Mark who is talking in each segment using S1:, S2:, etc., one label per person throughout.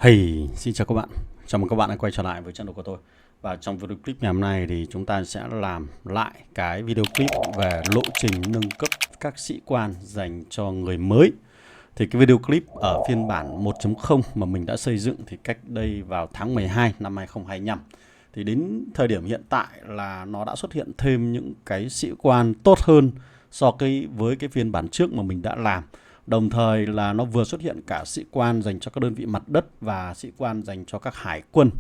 S1: Hey, xin chào các bạn. Chào mừng các bạn đã quay trở lại với channel của tôi. Và trong video clip ngày hôm nay thì chúng ta sẽ làm lại cái video clip về lộ trình nâng cấp các sĩ quan dành cho người mới. Thì cái video clip ở phiên bản 1.0 mà mình đã xây dựng thì cách đây vào tháng 12 năm 2025. Thì đến thời điểm hiện tại là nó đã xuất hiện thêm những cái sĩ quan tốt hơn so với cái phiên bản trước mà mình đã làm. Đồng thời là nó vừa xuất hiện cả sĩ quan dành cho các đơn vị mặt đất và sĩ quan dành cho các hải quân.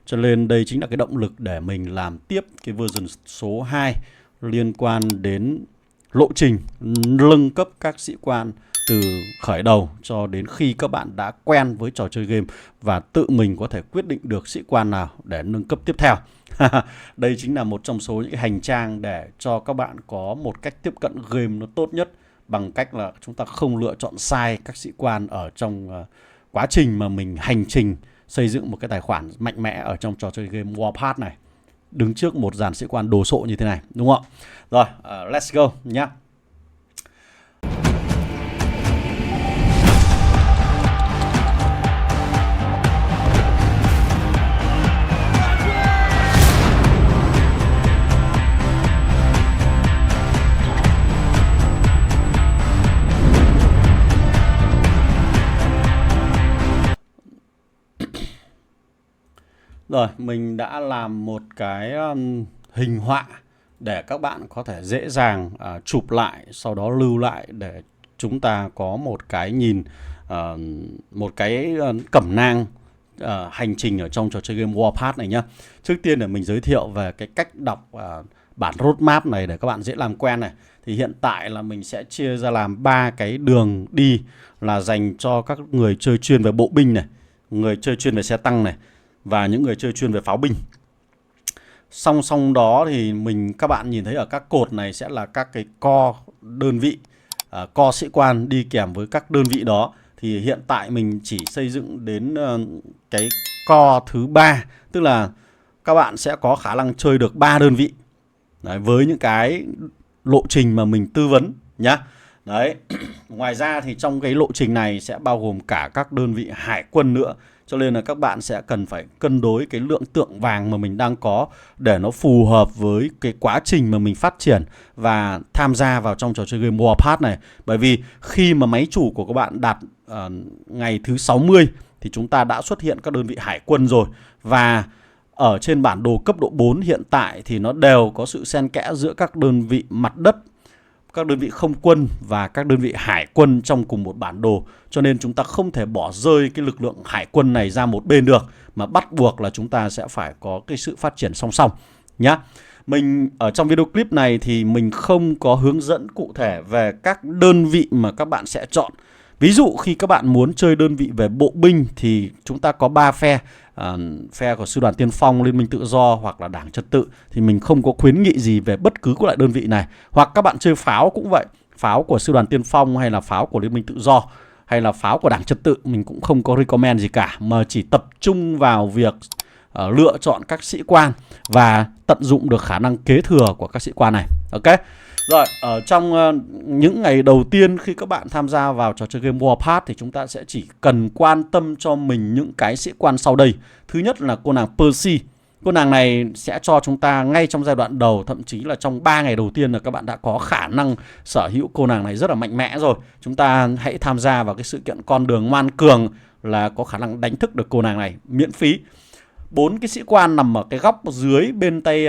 S1: Cho nên đây chính là cái động lực để mình làm tiếp cái version số 2 liên quan đến lộ trình nâng cấp các sĩ quan từ khởi đầu cho đến khi các bạn đã quen với trò chơi game và tự mình có thể quyết định được sĩ quan nào để nâng cấp tiếp theo. Đây chính là một trong số những hành trang để cho các bạn có một cách tiếp cận game nó tốt nhất, bằng cách là chúng ta không lựa chọn sai các sĩ quan ở trong quá trình mà mình hành trình xây dựng một cái tài khoản mạnh mẽ ở trong trò chơi game Warpath này, đứng trước một dàn sĩ quan đồ sộ như thế này, đúng không? Rồi, let's go nhá. Rồi, mình đã làm một cái hình họa để các bạn có thể dễ dàng chụp lại, sau đó lưu lại để chúng ta có một cái nhìn, một cái cẩm nang hành trình ở trong trò chơi game Warpath này nhá. Trước tiên để mình giới thiệu về cái cách đọc bản roadmap này để các bạn dễ làm quen này. Thì hiện tại là mình sẽ chia ra làm 3 cái đường đi là dành cho các người chơi chuyên về bộ binh này, người chơi chuyên về xe tăng này, và những người chơi chuyên về pháo binh. Song song đó thì các bạn nhìn thấy ở các cột này sẽ là các cái co đơn vị, co sĩ quan đi kèm với các đơn vị đó. Thì hiện tại mình chỉ xây dựng đến cái co thứ 3, tức là các bạn sẽ có khả năng chơi được 3 đơn vị. Đấy, với những cái lộ trình mà mình tư vấn nhá. Đấy. Ngoài ra thì trong cái lộ trình này sẽ bao gồm cả các đơn vị hải quân nữa. Cho nên là các bạn sẽ cần phải cân đối cái lượng tượng vàng mà mình đang có để nó phù hợp với cái quá trình mà mình phát triển và tham gia vào trong trò chơi game Warpath này. Bởi vì khi mà máy chủ của các bạn đạt ngày thứ 60 thì chúng ta đã xuất hiện các đơn vị hải quân rồi. Và ở trên bản đồ cấp độ 4 hiện tại thì nó đều có sự xen kẽ giữa các đơn vị mặt đất, các đơn vị không quân và các đơn vị hải quân trong cùng một bản đồ. Cho nên chúng ta không thể bỏ rơi cái lực lượng hải quân này ra một bên được, mà bắt buộc là chúng ta sẽ phải có cái sự phát triển song song nhá. Mình ở trong video clip này thì mình không có hướng dẫn cụ thể về các đơn vị mà các bạn sẽ chọn. Ví dụ khi các bạn muốn chơi đơn vị về bộ binh thì chúng ta có 3 phe, phe của Sư đoàn Tiên phong, Liên minh Tự do hoặc là Đảng Trật tự. Thì mình không có khuyến nghị gì về bất cứ của loại đơn vị này. Hoặc các bạn chơi pháo cũng vậy, pháo của Sư đoàn Tiên phong hay là pháo của Liên minh Tự do hay là pháo của Đảng Trật tự, mình cũng không có recommend gì cả, mà chỉ tập trung vào việc lựa chọn các sĩ quan và tận dụng được khả năng kế thừa của các sĩ quan này. Ok. Rồi, ở trong những ngày đầu tiên khi các bạn tham gia vào trò chơi game Warpath thì chúng ta sẽ chỉ cần quan tâm cho mình những cái sĩ quan sau đây. Thứ nhất là cô nàng Percy. Cô nàng này sẽ cho chúng ta ngay trong giai đoạn đầu, thậm chí là trong 3 ngày đầu tiên là các bạn đã có khả năng sở hữu cô nàng này rất là mạnh mẽ rồi. Chúng ta hãy tham gia vào cái sự kiện con đường ngoan cường là có khả năng đánh thức được cô nàng này miễn phí. 4 cái sĩ quan nằm ở cái góc dưới bên tay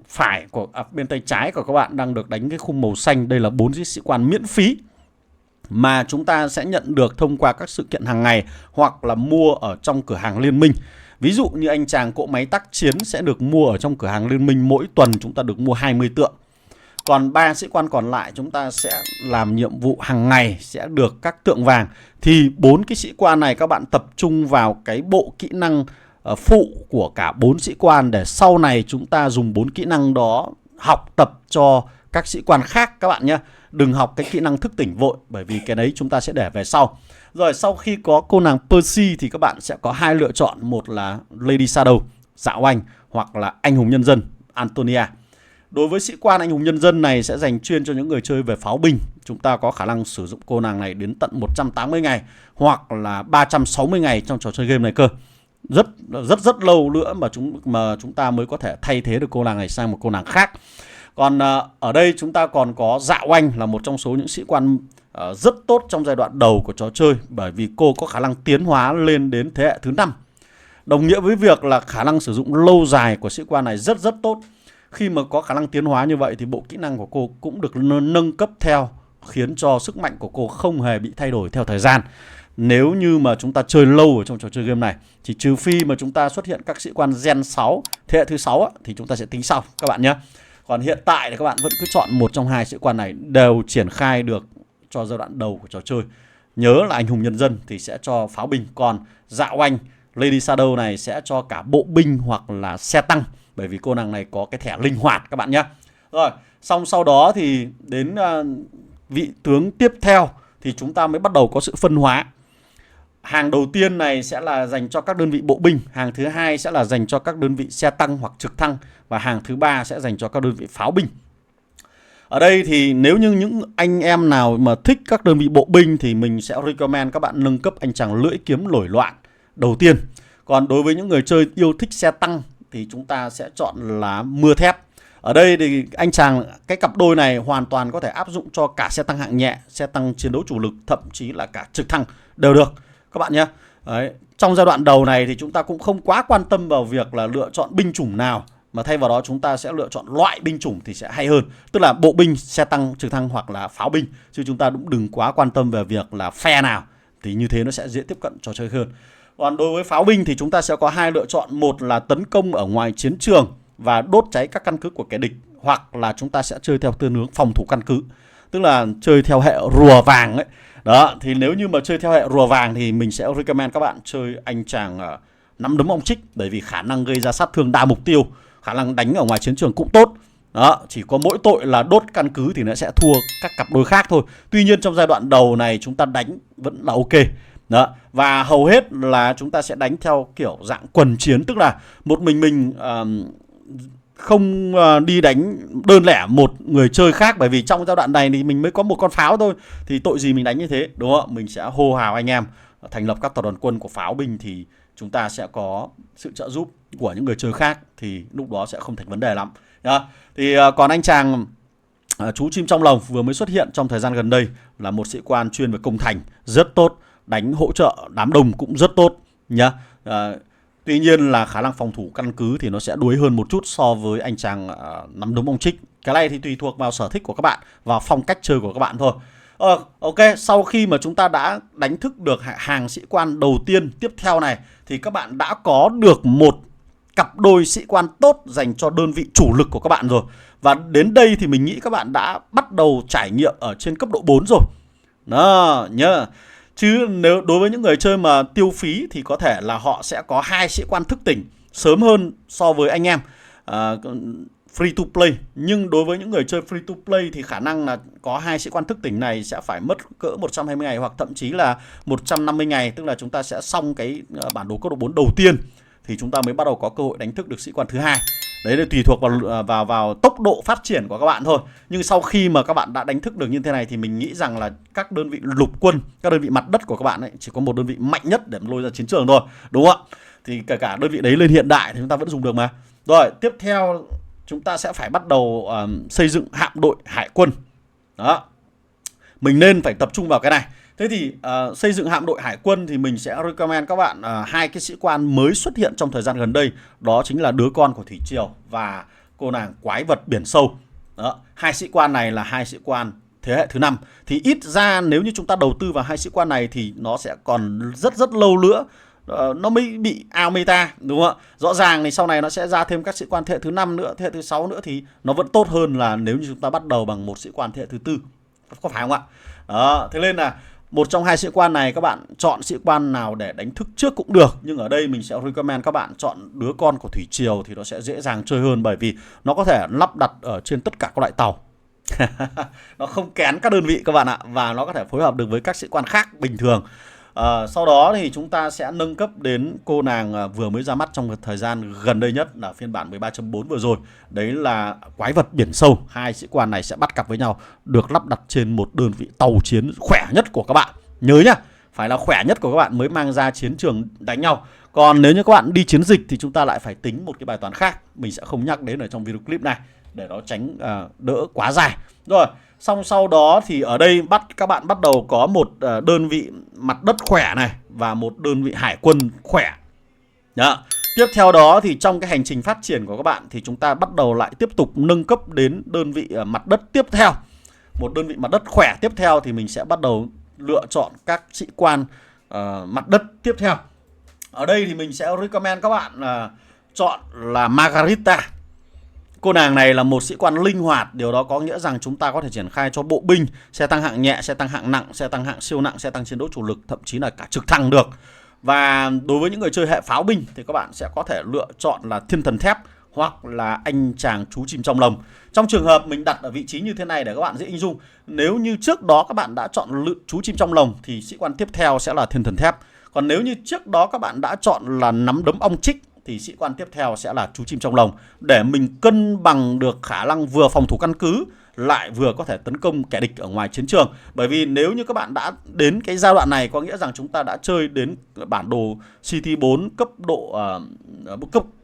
S1: phải của bên tay trái của các bạn đang được đánh cái khung màu xanh. Đây là 4 cái sĩ quan miễn phí mà chúng ta sẽ nhận được thông qua các sự kiện hàng ngày hoặc là mua ở trong cửa hàng liên minh. Ví dụ như anh chàng cỗ máy tác chiến sẽ được mua ở trong cửa hàng liên minh, mỗi tuần chúng ta được mua 20 tượng. Còn 3 sĩ quan còn lại chúng ta sẽ làm nhiệm vụ hàng ngày, sẽ được các tượng vàng. Thì 4 cái sĩ quan này các bạn tập trung vào cái bộ kỹ năng phụ của cả 4 sĩ quan để sau này chúng ta dùng 4 kỹ năng đó học tập cho các sĩ quan khác các bạn nhé. Đừng học cái kỹ năng thức tỉnh vội, bởi vì cái đấy chúng ta sẽ để về sau. Rồi sau khi có cô nàng Percy thì các bạn sẽ có 2 lựa chọn, một là Lady Shadow, Dạo Anh, hoặc là Anh hùng nhân dân Antonia. Đối với sĩ quan anh hùng nhân dân này sẽ dành chuyên cho những người chơi về pháo binh. Chúng ta có khả năng sử dụng cô nàng này đến tận 180 ngày hoặc là 360 ngày trong trò chơi game này cơ. Rất lâu nữa mà chúng ta mới có thể thay thế được cô nàng này sang một cô nàng khác. Còn ở đây chúng ta còn có Dạ Oanh là một trong số những sĩ quan rất tốt trong giai đoạn đầu của trò chơi, bởi vì cô có khả năng tiến hóa lên đến thế hệ thứ 5. Đồng nghĩa với việc là khả năng sử dụng lâu dài của sĩ quan này rất tốt. Khi mà có khả năng tiến hóa như vậy thì bộ kỹ năng của cô cũng được nâng cấp theo, khiến cho sức mạnh của cô không hề bị thay đổi theo thời gian. Nếu như mà chúng ta chơi lâu ở trong trò chơi game này, chỉ trừ phi mà chúng ta xuất hiện các sĩ quan Gen 6 thế hệ thứ 6 thì chúng ta sẽ tính sau các bạn nhé. Còn hiện tại thì các bạn vẫn cứ chọn một trong hai sĩ quan này đều triển khai được cho giai đoạn đầu của trò chơi. Nhớ là anh hùng nhân dân thì sẽ cho pháo binh, còn Dạ Oanh, Lady Shadow này sẽ cho cả bộ binh hoặc là xe tăng, bởi vì cô nàng này có cái thẻ linh hoạt các bạn nhé. Rồi, xong sau đó thì đến vị tướng tiếp theo thì chúng ta mới bắt đầu có sự phân hóa. Hàng đầu tiên này sẽ là dành cho các đơn vị bộ binh, hàng thứ hai sẽ là dành cho các đơn vị xe tăng hoặc trực thăng, và hàng thứ ba sẽ dành cho các đơn vị pháo binh. Ở đây thì nếu như những anh em nào mà thích các đơn vị bộ binh thì mình sẽ recommend các bạn nâng cấp anh chàng lưỡi kiếm nổi loạn đầu tiên. Còn đối với những người chơi yêu thích xe tăng thì chúng ta sẽ chọn là mưa thép. Ở đây thì anh chàng cái cặp đôi này hoàn toàn có thể áp dụng cho cả xe tăng hạng nhẹ, xe tăng chiến đấu chủ lực, thậm chí là cả trực thăng đều được các bạn nhé. Đấy. Trong giai đoạn đầu này thì chúng ta cũng không quá quan tâm vào việc là lựa chọn binh chủng nào, mà thay vào đó chúng ta sẽ lựa chọn loại binh chủng thì sẽ hay hơn. Tức là bộ binh, xe tăng, trực thăng hoặc là pháo binh. Chứ chúng ta cũng đừng quá quan tâm về việc là phe nào, thì như thế nó sẽ dễ tiếp cận trò chơi hơn. Còn đối với pháo binh thì chúng ta sẽ có hai lựa chọn. Một là tấn công ở ngoài chiến trường và đốt cháy các căn cứ của kẻ địch, hoặc là chúng ta sẽ chơi theo tương hướng phòng thủ căn cứ, tức là chơi theo hệ rùa vàng ấy. Đó, thì nếu như mà chơi theo hệ rùa vàng thì mình sẽ recommend các bạn chơi anh chàng nắm đấm ông trích, bởi vì khả năng gây ra sát thương đa mục tiêu, khả năng đánh ở ngoài chiến trường cũng tốt. Đó, chỉ có mỗi tội là đốt căn cứ thì nó sẽ thua các cặp đôi khác thôi. Tuy nhiên trong giai đoạn đầu này chúng ta đánh vẫn là ok. Đó, và hầu hết là chúng ta sẽ đánh theo kiểu dạng quần chiến, tức là một mình không đi đánh đơn lẻ một người chơi khác, bởi vì trong giai đoạn này thì mình mới có một con pháo thôi, thì tội gì mình đánh như thế, đúng không? Mình sẽ hô hào anh em thành lập các tập đoàn quân của pháo binh, thì chúng ta sẽ có sự trợ giúp của những người chơi khác, thì lúc đó sẽ không thành vấn đề lắm. Đó. Thì còn anh chàng chú chim trong lồng vừa mới xuất hiện trong thời gian gần đây là một sĩ quan chuyên về công thành, rất tốt, đánh hỗ trợ đám đông cũng rất tốt nhá. Tuy nhiên là khả năng phòng thủ căn cứ thì nó sẽ đuối hơn một chút so với anh chàng nắm đấm ông trích. Cái này thì tùy thuộc vào sở thích của các bạn, vào phong cách chơi của các bạn thôi. Ok, sau khi mà chúng ta đã đánh thức được hàng sĩ quan đầu tiên tiếp theo này, thì các bạn đã có được một cặp đôi sĩ quan tốt dành cho đơn vị chủ lực của các bạn rồi. Và đến đây thì mình nghĩ các bạn đã bắt đầu trải nghiệm ở trên cấp độ 4 rồi. Đó, nhớ. Chứ nếu đối với những người chơi mà tiêu phí thì có thể là họ sẽ có hai sĩ quan thức tỉnh sớm hơn so với anh em free to play. Nhưng đối với những người chơi free to play thì khả năng là có hai sĩ quan thức tỉnh này sẽ phải mất cỡ 120 ngày hoặc thậm chí là 150 ngày. Tức là chúng ta sẽ xong cái bản đồ cấp độ 4 đầu tiên thì chúng ta mới bắt đầu có cơ hội đánh thức được sĩ quan thứ hai. Đấy là tùy thuộc vào tốc độ phát triển của các bạn thôi. Nhưng sau khi mà các bạn đã đánh thức được như thế này thì mình nghĩ rằng là các đơn vị lục quân, các đơn vị mặt đất của các bạn ấy chỉ có một đơn vị mạnh nhất để lôi ra chiến trường thôi, đúng không ạ? Thì kể cả đơn vị đấy lên hiện đại thì chúng ta vẫn dùng được mà. Rồi, tiếp theo chúng ta sẽ phải bắt đầu xây dựng hạm đội hải quân. Đó, mình nên phải tập trung vào cái này. Thế thì xây dựng hạm đội hải quân thì mình sẽ recommend các bạn hai cái sĩ quan mới xuất hiện trong thời gian gần đây. Đó chính là đứa con của thủy triều và cô nàng quái vật biển sâu. Đó, hai sĩ quan này là hai sĩ quan thế hệ thứ 5. Thì ít ra nếu như chúng ta đầu tư vào hai sĩ quan này thì nó sẽ còn rất lâu nữa nó mới bị out meta, đúng không ạ? Rõ ràng thì sau này nó sẽ ra thêm các sĩ quan thế hệ thứ 5 nữa, thế hệ thứ 6 nữa, thì nó vẫn tốt hơn là nếu như chúng ta bắt đầu bằng một sĩ quan thế hệ thứ 4. Có phải không ạ? Đó, thế nên là một trong hai sĩ quan này các bạn chọn sĩ quan nào để đánh thức trước cũng được. Nhưng ở đây mình sẽ recommend các bạn chọn đứa con của thủy triều thì nó sẽ dễ dàng chơi hơn, bởi vì nó có thể lắp đặt ở trên tất cả các loại tàu. Nó không kén các đơn vị các bạn ạ, và nó có thể phối hợp được với các sĩ quan khác bình thường. Sau đó thì chúng ta sẽ nâng cấp đến cô nàng vừa mới ra mắt trong thời gian gần đây nhất là phiên bản 13.4 vừa rồi. Đấy là quái vật biển sâu. Hai sĩ quan này sẽ bắt cặp với nhau, được lắp đặt trên một đơn vị tàu chiến khỏe nhất của các bạn. Nhớ nhá, phải là khỏe nhất của các bạn mới mang ra chiến trường đánh nhau. Còn nếu như các bạn đi chiến dịch thì chúng ta lại phải tính một cái bài toán khác. Mình sẽ không nhắc đến ở trong video clip này để nó tránh đỡ quá dài. Rồi, xong sau đó thì ở đây các bạn bắt đầu có một đơn vị mặt đất khỏe này và một đơn vị hải quân khỏe. Đó. Tiếp theo đó thì trong cái hành trình phát triển của các bạn thì chúng ta bắt đầu lại tiếp tục nâng cấp đến đơn vị mặt đất tiếp theo. Một đơn vị mặt đất khỏe tiếp theo thì mình sẽ bắt đầu lựa chọn các sĩ quan mặt đất tiếp theo. Ở đây thì mình sẽ recommend các bạn chọn là Margarita. Cô nàng này là một sĩ quan linh hoạt, điều đó có nghĩa rằng chúng ta có thể triển khai cho bộ binh, xe tăng hạng nhẹ, xe tăng hạng nặng, xe tăng hạng siêu nặng, xe tăng chiến đấu chủ lực, thậm chí là cả trực thăng được. Và đối với những người chơi hệ pháo binh thì các bạn sẽ có thể lựa chọn là thiên thần thép hoặc là anh chàng chú chim trong lồng. Trong trường hợp mình đặt ở vị trí như thế này để các bạn dễ hình dung, nếu như trước đó các bạn đã chọn chú chim trong lồng thì sĩ quan tiếp theo sẽ là thiên thần thép. Còn nếu như trước đó các bạn đã chọn là nắm đấm ong chích thì sĩ quan tiếp theo sẽ là chú chim trong lồng, để mình cân bằng được khả năng vừa phòng thủ căn cứ lại vừa có thể tấn công kẻ địch ở ngoài chiến trường. Bởi vì nếu như các bạn đã đến cái giai đoạn này có nghĩa rằng chúng ta đã chơi đến bản đồ City 4 cấp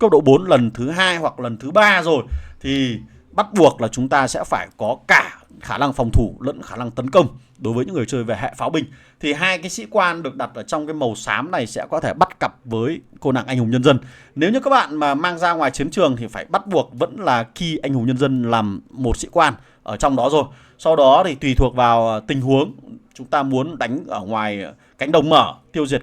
S1: độ 4 lần thứ 2 hoặc lần thứ 3 rồi thì bắt buộc là chúng ta sẽ phải có cả khả năng phòng thủ lẫn khả năng tấn công. Đối với những người chơi về hệ pháo binh thì hai cái sĩ quan được đặt ở trong cái màu xám này sẽ có thể bắt cặp với cô nàng anh hùng nhân dân. Nếu như các bạn mà mang ra ngoài chiến trường thì phải bắt buộc vẫn là Ki anh hùng nhân dân làm một sĩ quan ở trong đó rồi. Sau đó thì tùy thuộc vào tình huống, chúng ta muốn đánh ở ngoài cánh đồng mở tiêu diệt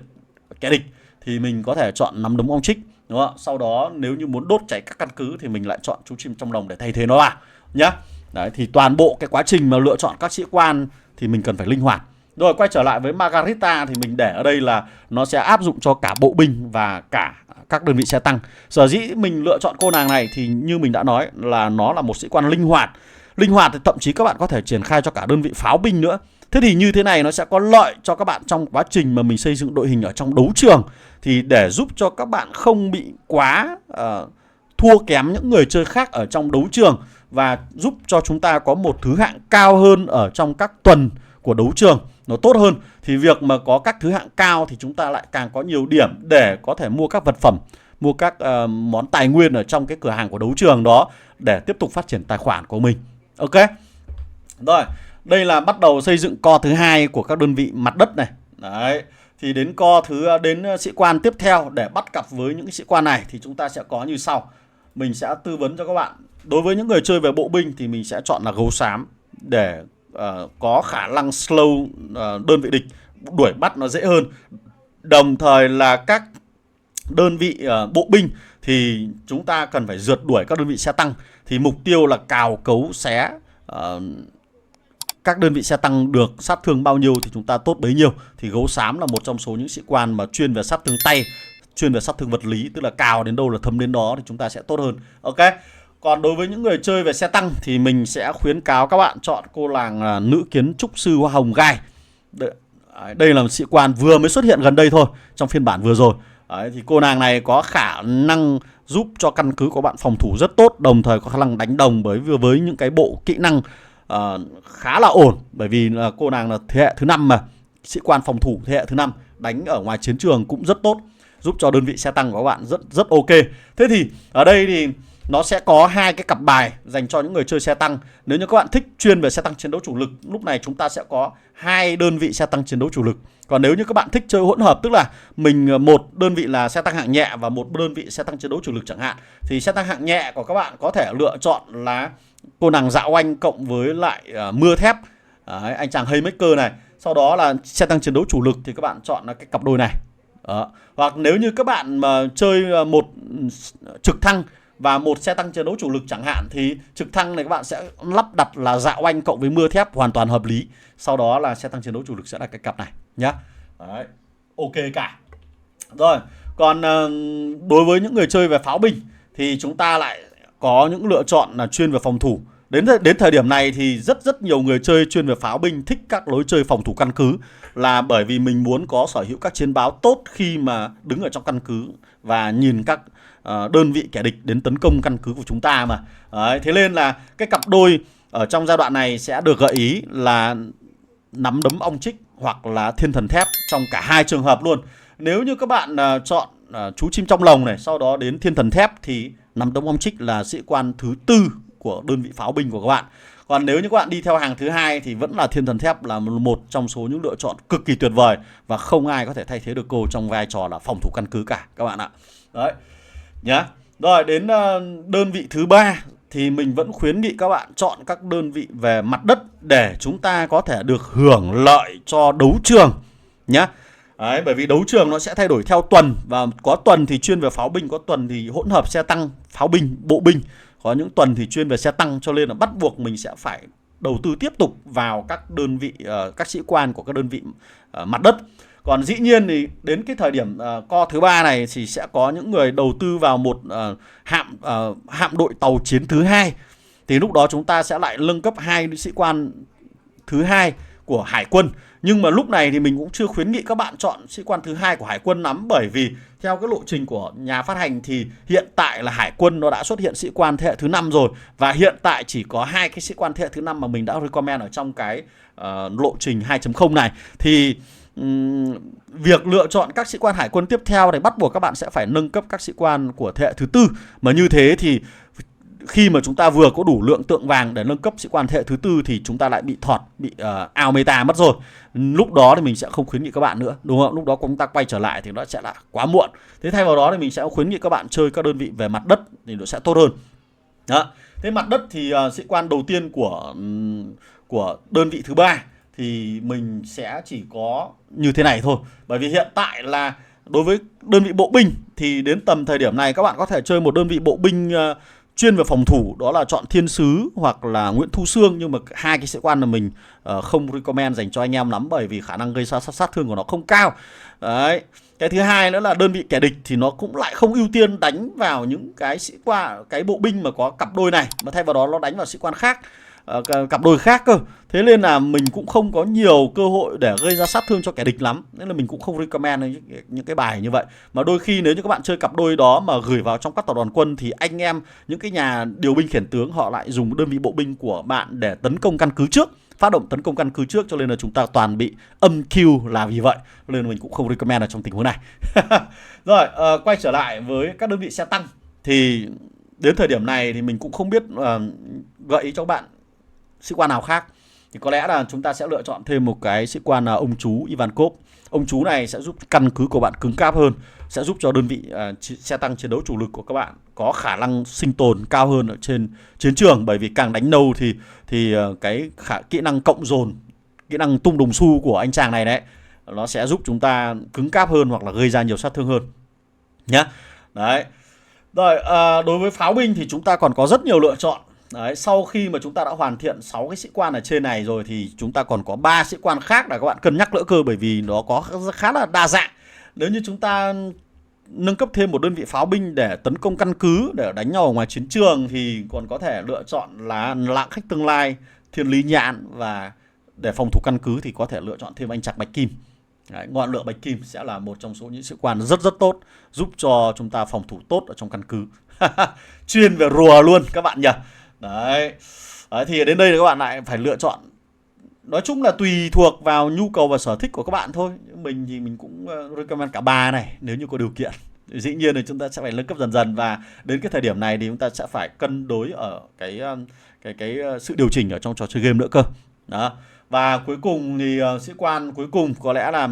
S1: kẻ địch thì mình có thể chọn nắm đấm ong chích, đúng không? Sau đó nếu như muốn đốt cháy các căn cứ thì mình lại chọn chú chim trong lồng để thay thế nó vào nhá. Đấy, thì toàn bộ cái quá trình mà lựa chọn các sĩ quan thì mình cần phải linh hoạt. Rồi quay trở lại với Margarita thì mình để ở đây là nó sẽ áp dụng cho cả bộ binh và cả các đơn vị xe tăng. Sở dĩ mình lựa chọn cô nàng này thì như mình đã nói là nó là một sĩ quan linh hoạt. Linh hoạt thì thậm chí các bạn có thể triển khai cho cả đơn vị pháo binh nữa. Thế thì như thế này nó sẽ có lợi cho các bạn trong quá trình mà mình xây dựng đội hình ở trong đấu trường. Thì để giúp cho các bạn không bị quá thua kém những người chơi khác ở trong đấu trường và giúp cho chúng ta có một thứ hạng cao hơn ở trong các tuần của đấu trường nó tốt hơn, thì việc mà có các thứ hạng cao thì chúng ta lại càng có nhiều điểm để có thể mua các vật phẩm, mua các món tài nguyên ở trong cái cửa hàng của đấu trường đó để tiếp tục phát triển tài khoản của mình. Ok. Rồi, đây là bắt đầu xây dựng co thứ hai của các đơn vị mặt đất này. Đấy. Thì đến sĩ quan tiếp theo để bắt cặp với những sĩ quan này thì chúng ta sẽ có như sau. Mình sẽ tư vấn cho các bạn. Đối với những người chơi về bộ binh thì mình sẽ chọn là gấu xám để có khả năng slow đơn vị địch, đuổi bắt nó dễ hơn. Đồng thời là các đơn vị bộ binh thì chúng ta cần phải rượt đuổi các đơn vị xe tăng. Thì mục tiêu là cào cấu xé các đơn vị xe tăng được sát thương bao nhiêu thì chúng ta tốt bấy nhiêu. Thì gấu xám là một trong số những sĩ quan mà chuyên về sát thương tay, chuyên về sát thương vật lý, tức là cào đến đâu là thấm đến đó thì chúng ta sẽ tốt hơn. Ok. Còn đối với những người chơi về xe tăng thì mình sẽ khuyến cáo các bạn chọn cô nàng nữ kiến trúc sư hoa hồng gai. Đây là một sĩ quan vừa mới xuất hiện gần đây thôi, trong phiên bản vừa rồi. Đấy, thì cô nàng này có khả năng giúp cho căn cứ của bạn phòng thủ rất tốt, đồng thời có khả năng đánh đồng với những cái bộ kỹ năng khá là ổn. Bởi vì là cô nàng là thế hệ thứ 5 mà, sĩ quan phòng thủ thế hệ thứ 5, đánh ở ngoài chiến trường cũng rất tốt, giúp cho đơn vị xe tăng của các bạn rất ok. Thế thì ở đây thì nó sẽ có hai cái cặp bài dành cho những người chơi xe tăng. Nếu như các bạn thích chuyên về xe tăng chiến đấu chủ lực, lúc này chúng ta sẽ có hai đơn vị xe tăng chiến đấu chủ lực. Còn nếu như các bạn thích chơi hỗn hợp, tức là mình một đơn vị là xe tăng hạng nhẹ và một đơn vị xe tăng chiến đấu chủ lực chẳng hạn, thì xe tăng hạng nhẹ của các bạn có thể lựa chọn là cô nàng dạo anh cộng với lại mưa thép, anh chàng Haymaker này. Sau đó là xe tăng chiến đấu chủ lực thì các bạn chọn là cái cặp đôi này. Đó. Hoặc nếu như các bạn mà chơi một trực thăng và một xe tăng chiến đấu chủ lực chẳng hạn, thì trực thăng này các bạn sẽ lắp đặt là dạo anh cộng với mưa thép, hoàn toàn hợp lý. Sau đó là xe tăng chiến đấu chủ lực sẽ là cái cặp này nhá. Đấy. Ok cả. Rồi, còn đối với những người chơi về pháo binh thì chúng ta lại có những lựa chọn là chuyên về phòng thủ. Đến thời điểm này thì rất nhiều người chơi chuyên về pháo binh thích các lối chơi phòng thủ căn cứ, là bởi vì mình muốn có sở hữu các chiến báo tốt khi mà đứng ở trong căn cứ và nhìn các đơn vị kẻ địch đến tấn công căn cứ của chúng ta mà. Đấy, thế nên là cái cặp đôi ở trong giai đoạn này sẽ được gợi ý là nắm đấm ong chích hoặc là thiên thần thép trong cả hai trường hợp luôn. Nếu như các bạn chọn chú chim trong lồng này, sau đó đến thiên thần thép thì nắm đấm ong chích là sĩ quan thứ tư của đơn vị pháo binh của các bạn. Còn nếu như các bạn đi theo hàng thứ hai thì vẫn là thiên thần thép, là một trong số những lựa chọn cực kỳ tuyệt vời và không ai có thể thay thế được cô trong vai trò là phòng thủ căn cứ cả các bạn ạ. Đấy nhá. Rồi đến đơn vị thứ ba thì mình vẫn khuyến nghị các bạn chọn các đơn vị về mặt đất để chúng ta có thể được hưởng lợi cho đấu trường nhá. Đấy, bởi vì đấu trường nó sẽ thay đổi theo tuần, và có tuần thì chuyên về pháo binh, có tuần thì hỗn hợp xe tăng, pháo binh, bộ binh, có những tuần thì chuyên về xe tăng, cho nên là bắt buộc mình sẽ phải đầu tư tiếp tục vào các đơn vị, các sĩ quan của các đơn vị mặt đất. Còn dĩ nhiên thì đến cái thời điểm co thứ ba này thì sẽ có những người đầu tư vào một hạm đội tàu chiến thứ hai, thì lúc đó chúng ta sẽ lại nâng cấp hai sĩ quan thứ hai của Hải quân. Nhưng mà lúc này thì mình cũng chưa khuyến nghị các bạn chọn sĩ quan thứ hai của Hải quân lắm, bởi vì theo cái lộ trình của nhà phát hành thì hiện tại là Hải quân nó đã xuất hiện sĩ quan thế hệ thứ 5 rồi, và hiện tại chỉ có hai cái sĩ quan thế hệ thứ 5 mà mình đã recommend ở trong cái lộ trình 2.0 này. Thì việc lựa chọn các sĩ quan Hải quân tiếp theo thì bắt buộc các bạn sẽ phải nâng cấp các sĩ quan của thế hệ thứ tư, mà như thế thì khi mà chúng ta vừa có đủ lượng tượng vàng để nâng cấp sĩ quan thế hệ thứ tư thì chúng ta lại bị thọt, bị out meta mất rồi. Lúc đó thì mình sẽ không khuyến nghị các bạn nữa, đúng không? Lúc đó chúng ta quay trở lại thì nó sẽ là quá muộn. Thế thay vào đó thì mình sẽ khuyến nghị các bạn chơi các đơn vị về mặt đất thì nó sẽ tốt hơn. Đó. Thế mặt đất thì sĩ quan đầu tiên của đơn vị thứ ba thì mình sẽ chỉ có như thế này thôi. Bởi vì hiện tại là đối với đơn vị bộ binh thì đến tầm thời điểm này các bạn có thể chơi một đơn vị bộ binh chuyên về phòng thủ, đó là chọn Thiên Sứ hoặc là Nguyễn Thu Sương. Nhưng mà hai cái sĩ quan là mình không recommend dành cho anh em lắm, bởi vì khả năng gây sát thương của nó không cao. Đấy. Cái thứ hai nữa là đơn vị kẻ địch thì nó cũng lại không ưu tiên đánh vào những cái sĩ quan, cái bộ binh mà có cặp đôi này, mà thay vào đó nó đánh vào sĩ quan khác, cặp đôi khác cơ. Thế nên là mình cũng không có nhiều cơ hội để gây ra sát thương cho kẻ địch lắm, nên là mình cũng không recommend những cái bài như vậy. Mà đôi khi nếu như các bạn chơi cặp đôi đó mà gửi vào trong các tập đoàn quân thì anh em, những cái nhà điều binh khiển tướng, họ lại dùng đơn vị bộ binh của bạn để tấn công căn cứ trước, phát động tấn công căn cứ trước, cho nên là chúng ta toàn bị âm kill là vì vậy. Nên là mình cũng không recommend ở trong tình huống này. Rồi, quay trở lại với các đơn vị xe tăng thì đến thời điểm này thì mình cũng không biết gợi ý cho các bạn sĩ quan nào khác. Thì có lẽ là chúng ta sẽ lựa chọn thêm một cái sĩ quan là ông chú Ivankov. Ông chú này sẽ giúp căn cứ của bạn cứng cáp hơn, sẽ giúp cho đơn vị xe tăng chiến đấu chủ lực của các bạn có khả năng sinh tồn cao hơn ở trên chiến trường. Bởi vì càng đánh lâu thì cái kỹ năng cộng dồn, kỹ năng tung đồng xu của anh chàng này đấy, nó sẽ giúp chúng ta cứng cáp hơn hoặc là gây ra nhiều sát thương hơn nhá. Đấy. Rồi, đối với pháo binh thì chúng ta còn có rất nhiều lựa chọn. Đấy, sau khi mà chúng ta đã hoàn thiện 6 cái sĩ quan ở trên này rồi thì chúng ta còn có 3 sĩ quan khác là các bạn cân nhắc nữa cơ, bởi vì nó có khá là đa dạng. Nếu như chúng ta nâng cấp thêm một đơn vị pháo binh để tấn công căn cứ, để đánh nhau ở ngoài chiến trường, thì còn có thể lựa chọn là Lạng Khách Tương Lai, Thiên Lý Nhãn, và để phòng thủ căn cứ thì có thể lựa chọn thêm anh Trạc Bạch Kim. Đấy, ngọn lửa Bạch Kim sẽ là một trong số những sĩ quan rất tốt, giúp cho chúng ta phòng thủ tốt ở trong căn cứ. Chuyên về rùa luôn các bạn nhỉ. Đấy. Đấy, thì đến đây thì các bạn lại phải lựa chọn. Nói chung là tùy thuộc vào nhu cầu và sở thích của các bạn thôi. Mình thì mình cũng recommend cả ba này nếu như có điều kiện. Dĩ nhiên thì chúng ta sẽ phải nâng cấp dần dần, và đến cái thời điểm này thì chúng ta sẽ phải cân đối ở cái sự điều chỉnh ở trong trò chơi game nữa cơ. Đó. Và cuối cùng thì sĩ quan cuối cùng có lẽ là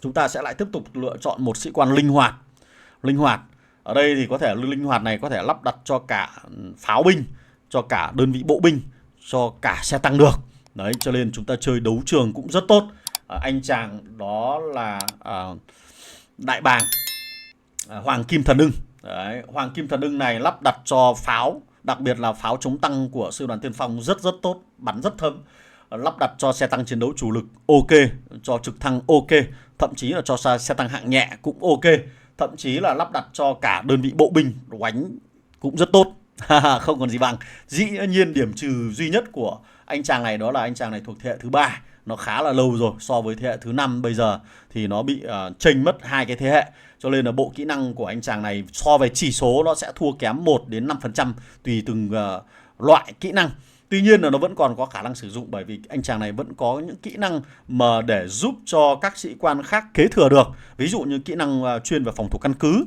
S1: chúng ta sẽ lại tiếp tục lựa chọn một sĩ quan linh hoạt. Linh hoạt. Ở đây thì có thể linh hoạt này có thể lắp đặt cho cả pháo binh, cho cả đơn vị bộ binh, cho cả xe tăng được. Đấy, cho nên chúng ta chơi đấu trường cũng rất tốt. Anh chàng đó là đại bàng Hoàng Kim Thần Ưng. Đấy, Hoàng Kim Thần Ưng này lắp đặt cho pháo, đặc biệt là pháo chống tăng của sư đoàn tiên phong rất tốt, bắn rất thấm. Lắp đặt cho xe tăng chiến đấu chủ lực ok, cho trực thăng ok, thậm chí là cho xe tăng hạng nhẹ cũng ok, thậm chí là lắp đặt cho cả đơn vị bộ binh đánh cũng rất tốt. Không còn gì bằng. Dĩ nhiên điểm trừ duy nhất của anh chàng này đó là anh chàng này thuộc thế hệ thứ 3. Nó khá là lâu rồi, so với thế hệ thứ 5 bây giờ thì nó bị chênh mất 2 cái thế hệ. Cho nên là bộ kỹ năng của anh chàng này so về chỉ số nó sẽ thua kém 1 đến 5% tùy từng loại kỹ năng. Tuy nhiên là nó vẫn còn có khả năng sử dụng, bởi vì anh chàng này vẫn có những kỹ năng mà để giúp cho các sĩ quan khác kế thừa được. Ví dụ như kỹ năng chuyên về phòng thủ căn cứ,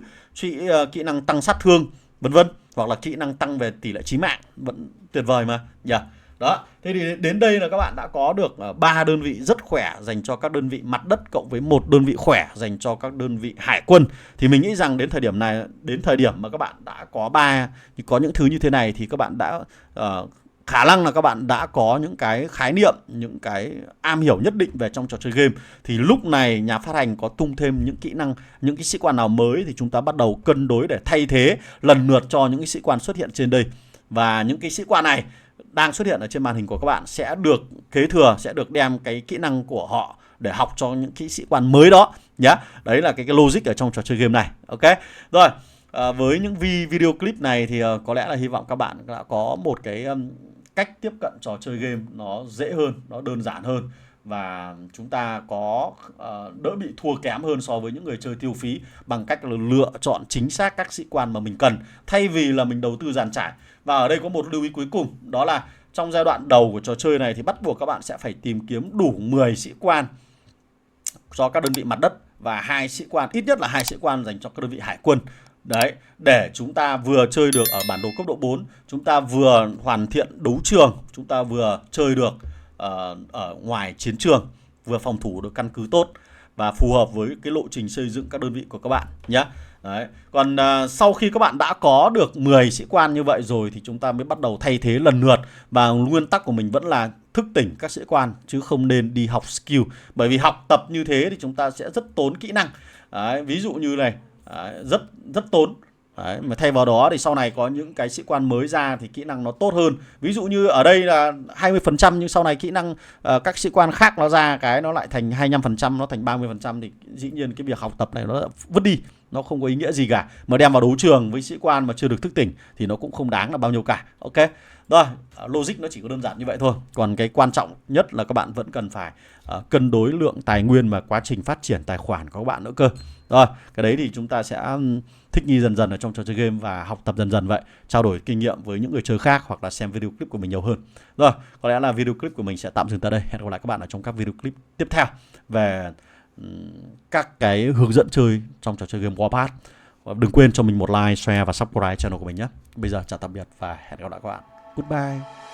S1: kỹ năng tăng sát thương, vân vân, hoặc là kỹ năng tăng về tỷ lệ chí mạng, vẫn tuyệt vời mà nhỉ. Đó, thế thì đến đây là các bạn đã có được 3 đơn vị rất khỏe dành cho các đơn vị mặt đất cộng với một đơn vị khỏe dành cho các đơn vị hải quân. Thì mình nghĩ rằng đến thời điểm này, đến thời điểm mà các bạn đã có những thứ như thế này thì các bạn đã khả năng là các bạn đã có những cái khái niệm, những cái am hiểu nhất định về trong trò chơi game. Thì lúc này nhà phát hành có tung thêm những kỹ năng, những cái sĩ quan nào mới thì chúng ta bắt đầu cân đối để thay thế lần lượt cho những cái sĩ quan xuất hiện trên đây. Và những cái sĩ quan này đang xuất hiện ở trên màn hình của các bạn sẽ được kế thừa, sẽ được đem cái kỹ năng của họ để học cho những kỹ sĩ quan mới đó nhé. Đấy là cái logic ở trong trò chơi game này. Ok. Rồi, với những video clip này thì có lẽ là hy vọng các bạn đã có một cái cách tiếp cận trò chơi game nó dễ hơn, nó đơn giản hơn, và chúng ta có đỡ bị thua kém hơn so với những người chơi tiêu phí, bằng cách là lựa chọn chính xác các sĩ quan mà mình cần thay vì là mình đầu tư dàn trải. Và ở đây có một lưu ý cuối cùng, đó là trong giai đoạn đầu của trò chơi này thì bắt buộc các bạn sẽ phải tìm kiếm đủ 10 sĩ quan cho các đơn vị mặt đất và ít nhất là 2 sĩ quan dành cho các đơn vị hải quân. Đấy, để chúng ta vừa chơi được ở bản đồ cấp độ 4, chúng ta vừa hoàn thiện đấu trường, chúng ta vừa chơi được ở ngoài chiến trường, vừa phòng thủ được căn cứ tốt và phù hợp với cái lộ trình xây dựng các đơn vị của các bạn nhé. Đấy. Còn sau khi các bạn đã có được 10 sĩ quan như vậy rồi thì chúng ta mới bắt đầu thay thế lần lượt. Và nguyên tắc của mình vẫn là thức tỉnh các sĩ quan chứ không nên đi học skill. Bởi vì học tập như thế thì chúng ta sẽ rất tốn kỹ năng. Đấy, ví dụ như này, rất tốn. Đấy, mà thay vào đó thì sau này có những cái sĩ quan mới ra thì kỹ năng nó tốt hơn. Ví dụ như ở đây là 20%, nhưng sau này kỹ năng các sĩ quan khác nó ra cái nó lại thành 25%, nó thành 30%, thì dĩ nhiên cái việc học tập này nó vứt đi, nó không có ý nghĩa gì cả. Mà đem vào đấu trường với sĩ quan mà chưa được thức tỉnh thì nó cũng không đáng là bao nhiêu cả. Ok. Rồi, logic nó chỉ có đơn giản như vậy thôi. Còn cái quan trọng nhất là các bạn vẫn cần phải cân đối lượng tài nguyên và quá trình phát triển tài khoản của các bạn nữa cơ. Rồi, cái đấy thì chúng ta sẽ thích nghi dần dần ở trong trò chơi game và học tập dần dần vậy, trao đổi kinh nghiệm với những người chơi khác hoặc là xem video clip của mình nhiều hơn. Rồi, có lẽ là video clip của mình sẽ tạm dừng tại đây. Hẹn gặp lại các bạn ở trong các video clip tiếp theo về các cái hướng dẫn chơi trong trò chơi game Warpath. Đừng quên cho mình một like, share và subscribe channel của mình nhé. Bây giờ chào tạm biệt và hẹn gặp lại các bạn. Goodbye.